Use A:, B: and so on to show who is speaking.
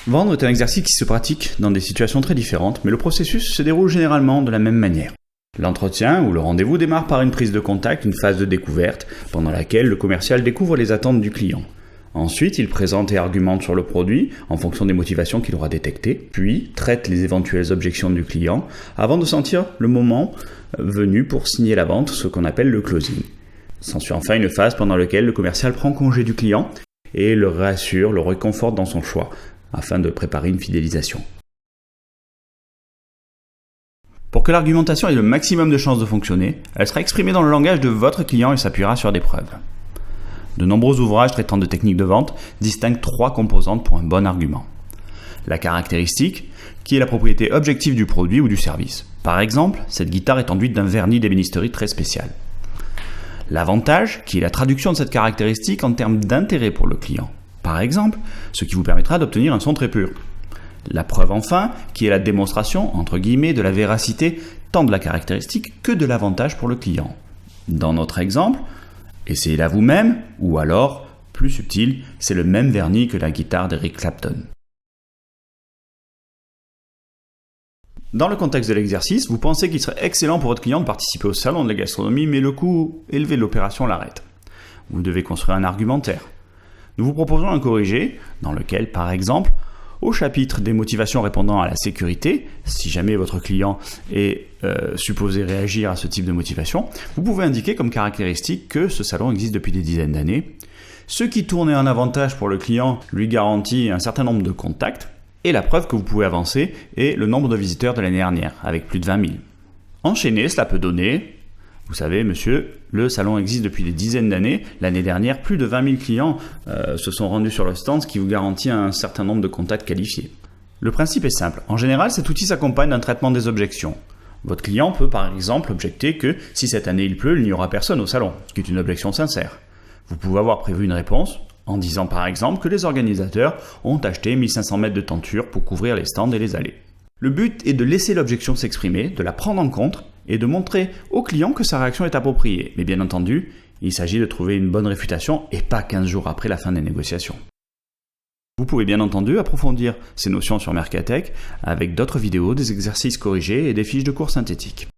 A: Vendre est un exercice qui se pratique dans des situations très différentes, mais le processus se déroule généralement de la même manière. L'entretien ou le rendez-vous démarre par une prise de contact, une phase de découverte, pendant laquelle le commercial découvre les attentes du client. Ensuite, il présente et argumente sur le produit en fonction des motivations qu'il aura détectées, puis traite les éventuelles objections du client avant de sentir le moment venu pour signer la vente, ce qu'on appelle le closing. S'ensuit enfin une phase pendant laquelle le commercial prend congé du client et le rassure, le réconforte dans son choix, afin de préparer une fidélisation. Pour que l'argumentation ait le maximum de chances de fonctionner, elle sera exprimée dans le langage de votre client et s'appuiera sur des preuves. De nombreux ouvrages traitant de techniques de vente distinguent 3 composantes pour un bon argument. La caractéristique, qui est la propriété objective du produit ou du service. Par exemple, cette guitare est enduite d'un vernis d'ébénisterie très spécial. L'avantage, qui est la traduction de cette caractéristique en termes d'intérêt pour le client. Par exemple, ce qui vous permettra d'obtenir un son très pur. La preuve enfin, qui est la démonstration, entre guillemets, de la véracité tant de la caractéristique que de l'avantage pour le client. Dans notre exemple, essayez-la vous-même, ou alors, plus subtil, c'est le même vernis que la guitare d'Eric Clapton. Dans le contexte de l'exercice, vous pensez qu'il serait excellent pour votre client de participer au salon de la gastronomie, mais le coût élevé de l'opération l'arrête. Vous devez construire un argumentaire. Nous vous proposons un corrigé, dans lequel, par exemple, au chapitre des motivations répondant à la sécurité, si jamais votre client est supposé réagir à ce type de motivation, vous pouvez indiquer comme caractéristique que ce salon existe depuis des dizaines d'années. Ce qui tourne en avantage pour le client lui garantit un certain nombre de contacts, et la preuve que vous pouvez avancer est le nombre de visiteurs de l'année dernière, avec plus de 20 000. Enchaîner, cela peut donner... Vous savez, monsieur, le salon existe depuis des dizaines d'années. L'année dernière, plus de 20 000 clients se sont rendus sur le stand, ce qui vous garantit un certain nombre de contacts qualifiés. Le principe est simple. En général, cet outil s'accompagne d'un traitement des objections. Votre client peut par exemple objecter que si cette année il pleut, il n'y aura personne au salon, ce qui est une objection sincère. Vous pouvez avoir prévu une réponse en disant par exemple que les organisateurs ont acheté 1500 mètres de tenture pour couvrir les stands et les allées. Le but est de laisser l'objection s'exprimer, de la prendre en compte et de montrer au client que sa réaction est appropriée. Mais bien entendu, il s'agit de trouver une bonne réfutation et pas 15 jours après la fin des négociations. Vous pouvez bien entendu approfondir ces notions sur Mercatech avec d'autres vidéos, des exercices corrigés et des fiches de cours synthétiques.